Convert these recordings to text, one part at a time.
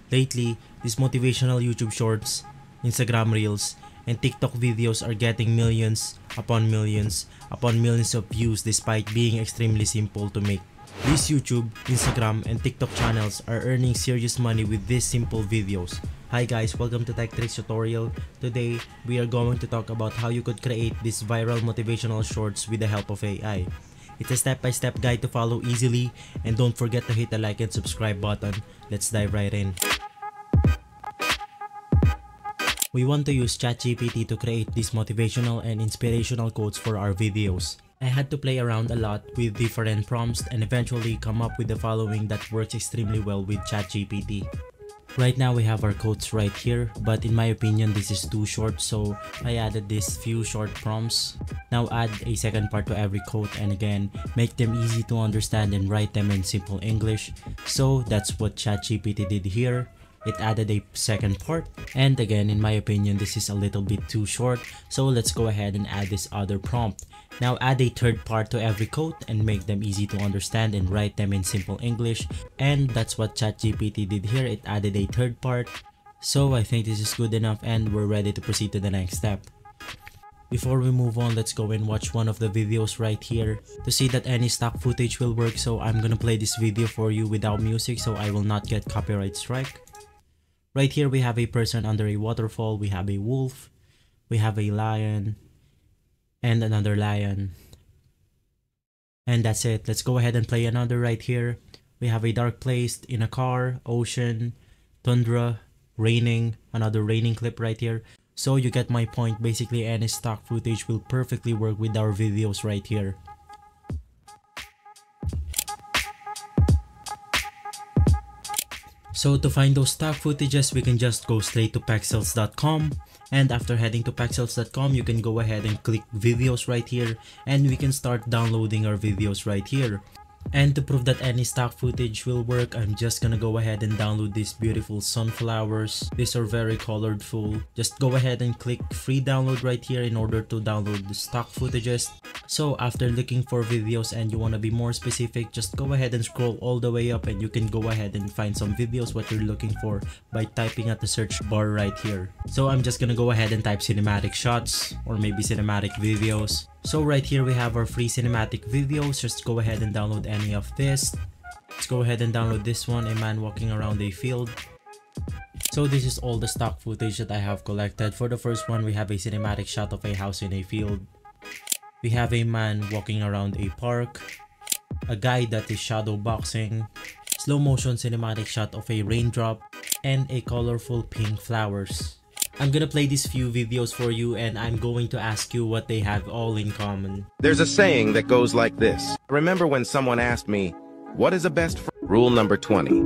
Lately, these motivational YouTube shorts, Instagram reels, and TikTok videos are getting millions upon millions upon millions of views despite being extremely simple to make. These YouTube, Instagram, and TikTok channels are earning serious money with these simple videos. Hi guys, welcome to Tech Tricks tutorial. Today, we are going to talk about how you could create these viral motivational shorts with the help of AI. It's a step-by-step guide to follow easily, and don't forget to hit the like and subscribe button. Let's dive right in. We want to use ChatGPT to create these motivational and inspirational quotes for our videos. I had to play around a lot with different prompts and eventually come up with the following that works extremely well with ChatGPT. Right now we have our quotes right here, but in my opinion this is too short, so I added these few short prompts. Now add a second part to every quote, and again, make them easy to understand and write them in simple English. So that's what ChatGPT did here. It added a second part, and again, in my opinion this is a little bit too short, so let's go ahead and add this other prompt. Now add a third part to every quote and make them easy to understand and write them in simple English, and that's what ChatGPT did here. It added a third part. So I think this is good enough and we're ready to proceed to the next step. Before we move on, let's go and watch one of the videos right here to see that any stock footage will work. So I'm gonna play this video for you without music so I will not get copyright strike. Right here we have a person under a waterfall, we have a wolf, we have a lion, and another lion. And that's it. Let's go ahead and play another right here. We have a dark place in a car, ocean, tundra, raining, another raining clip right here. So you get my point. Basically any stock footage will perfectly work with our videos right here. So to find those stock footages, we can just go straight to pexels.com, and after heading to pexels.com, you can go ahead and click videos right here, and we can start downloading our videos right here. And to prove that any stock footage will work, I'm just gonna go ahead and download these beautiful sunflowers. These are very colorful. Just go ahead and click free download right here in order to download the stock footages. So after looking for videos and you want to be more specific, just go ahead and scroll all the way up and you can go ahead and find some videos what you're looking for by typing at the search bar right here. So I'm just gonna go ahead and type cinematic shots or maybe cinematic videos. So right here we have our free cinematic videos. Just go ahead and download any of this. Let's go ahead and download this one, a man walking around a field. So this is all the stock footage that I have collected. For the first one, we have a cinematic shot of a house in a field. We have a man walking around a park, a guy that is shadow boxing, slow motion cinematic shot of a raindrop, and a colorful pink flowers. I'm gonna play these few videos for you and I'm going to ask you what they have all in common. There's a saying that goes like this. Remember when someone asked me, what is a best friend? Rule number 20.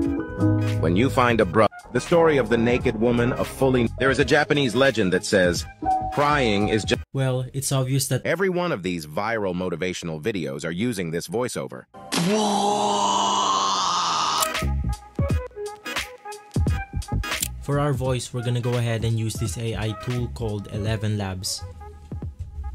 When you find a the story of the naked woman, there is a Japanese legend that says, crying is just... Well, it's obvious that every one of these viral motivational videos are using this voiceover. For our voice, we're gonna go ahead and use this AI tool called 11 Labs.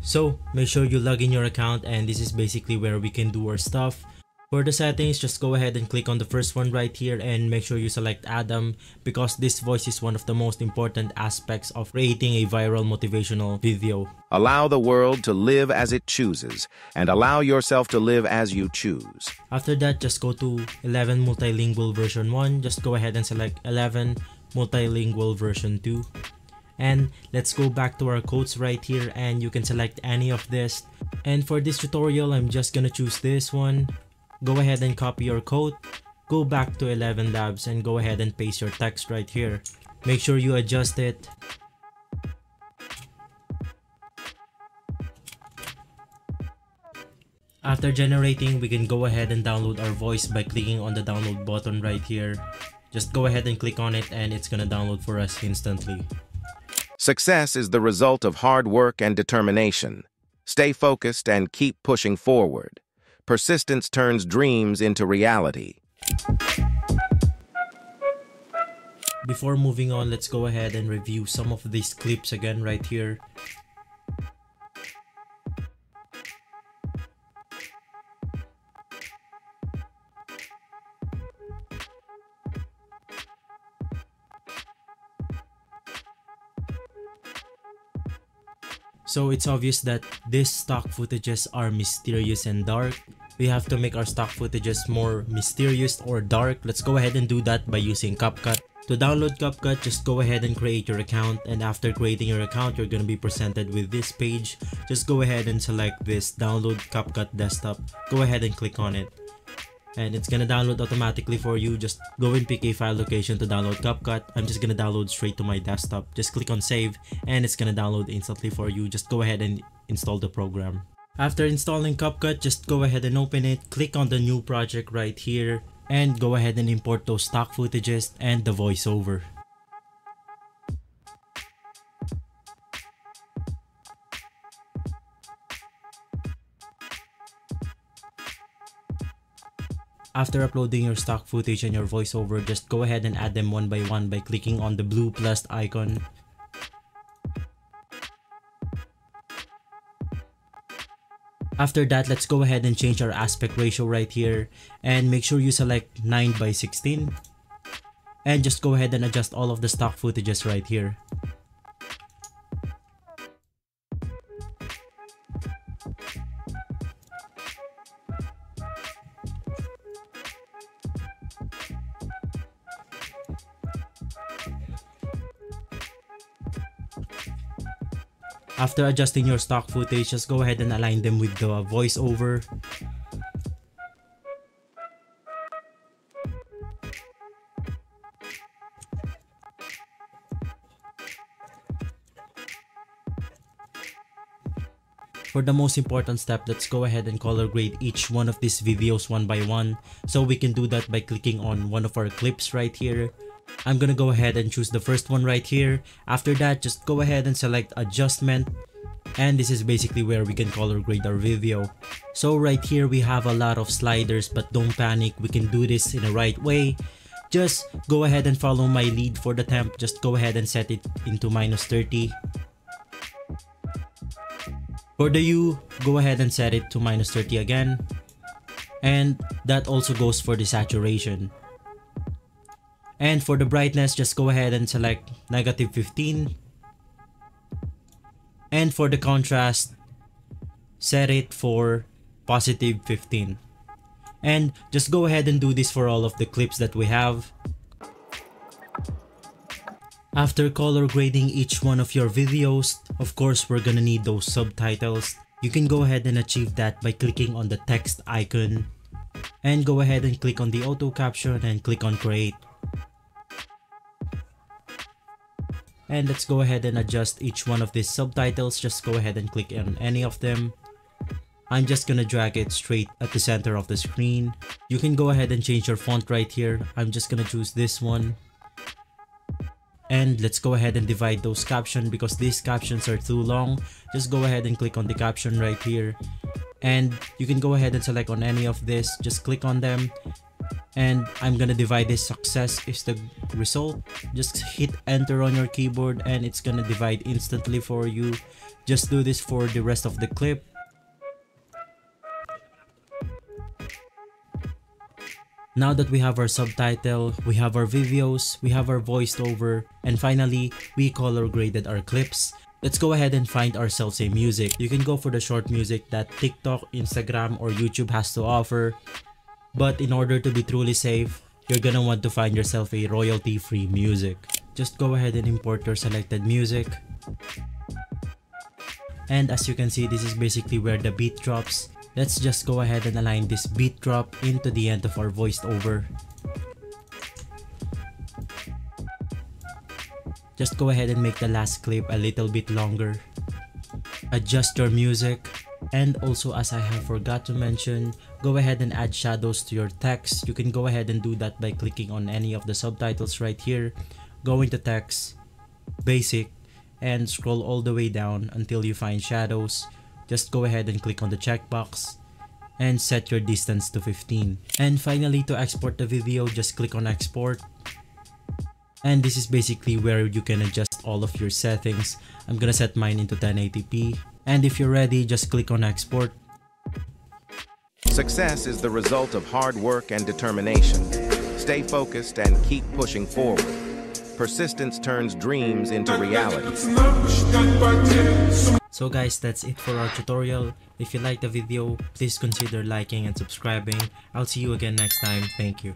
So make sure you log in your account, and this is basically where we can do our stuff. For the settings, just go ahead and click on the first one right here and make sure you select Adam, because this voice is one of the most important aspects of creating a viral motivational video. Allow the world to live as it chooses, and allow yourself to live as you choose. After that, just go to 11 Multilingual version 1. Just go ahead and select 11 Multilingual version 2. And let's go back to our quotes right here, and you can select any of this. And for this tutorial, I'm just gonna choose this one. Go ahead and copy your quote, go back to 11 Labs and go ahead and paste your text right here. Make sure you adjust it. After generating, we can go ahead and download our voice by clicking on the download button right here. Just go ahead and click on it and it's gonna download for us instantly. Success is the result of hard work and determination. Stay focused and keep pushing forward. Persistence turns dreams into reality. Before moving on, let's go ahead and review some of these clips again right here. So it's obvious that these stock footages are mysterious and dark. We have to make our stock footages more mysterious or dark. Let's go ahead and do that by using CapCut. To download CapCut, just go ahead and create your account, and after creating your account, you're going to be presented with this page. Just go ahead and select this download CapCut desktop. Go ahead and click on it. And it's gonna download automatically for you. Just go and pick a file location to download CapCut. I'm just gonna download straight to my desktop. Just click on save and it's gonna download instantly for you. Just go ahead and install the program. After installing CapCut, just go ahead and open it. Click on the new project right here and go ahead and import those stock footages and the voiceover. After uploading your stock footage and your voiceover, just go ahead and add them one by one by clicking on the blue plus icon. After that, let's go ahead and change our aspect ratio right here and make sure you select 9:16 and just go ahead and adjust all of the stock footages right here. After adjusting your stock footage, just go ahead and align them with the voiceover. For the most important step, let's go ahead and color grade each one of these videos one by one. So we can do that by clicking on one of our clips right here. I'm gonna go ahead and choose the first one right here. After that, just go ahead and select adjustment. And this is basically where we can color grade our video. So right here we have a lot of sliders, but don't panic, we can do this in the right way. Just go ahead and follow my lead for the temp. Just go ahead and set it into -30. For the hue, go ahead and set it to -30 again. And that also goes for the saturation. And for the brightness, just go ahead and select -15. And for the contrast, set it for +15. And just go ahead and do this for all of the clips that we have. After color grading each one of your videos, of course we're gonna need those subtitles. You can go ahead and achieve that by clicking on the text icon. And go ahead and click on the auto caption and click on create. And let's go ahead and adjust each one of these subtitles. Just go ahead and click on any of them. I'm just gonna drag it straight at the center of the screen. You can go ahead and change your font right here. I'm just gonna choose this one. And let's go ahead and divide those captions because these captions are too long. Just go ahead and click on the caption right here. And you can go ahead and select on any of this. Just click on them. And I'm gonna divide this. Success is the result. Just hit enter on your keyboard and it's gonna divide instantly for you. Just do this for the rest of the clip. Now that we have our subtitle, we have our videos, we have our voiceover, and finally, we color graded our clips. Let's go ahead and find ourselves a music. You can go for the short music that TikTok, Instagram, or YouTube has to offer. But in order to be truly safe, you're gonna want to find yourself a royalty-free music. Just go ahead and import your selected music. And as you can see, this is basically where the beat drops. Let's just go ahead and align this beat drop into the end of our voiceover. Just go ahead and make the last clip a little bit longer. Adjust your music. And also, as I have forgot to mention, go ahead and add shadows to your text. You can go ahead and do that by clicking on any of the subtitles right here. Go into text, basic, and scroll all the way down until you find shadows. Just go ahead and click on the checkbox and set your distance to 15. And finally, to export the video, just click on export. And this is basically where you can adjust all of your settings. I'm gonna set mine into 1080p. And if you're ready, just click on export. Success is the result of hard work and determination. Stay focused and keep pushing forward. Persistence turns dreams into reality. So guys, that's it for our tutorial. If you liked the video, please consider liking and subscribing. I'll see you again next time. Thank you.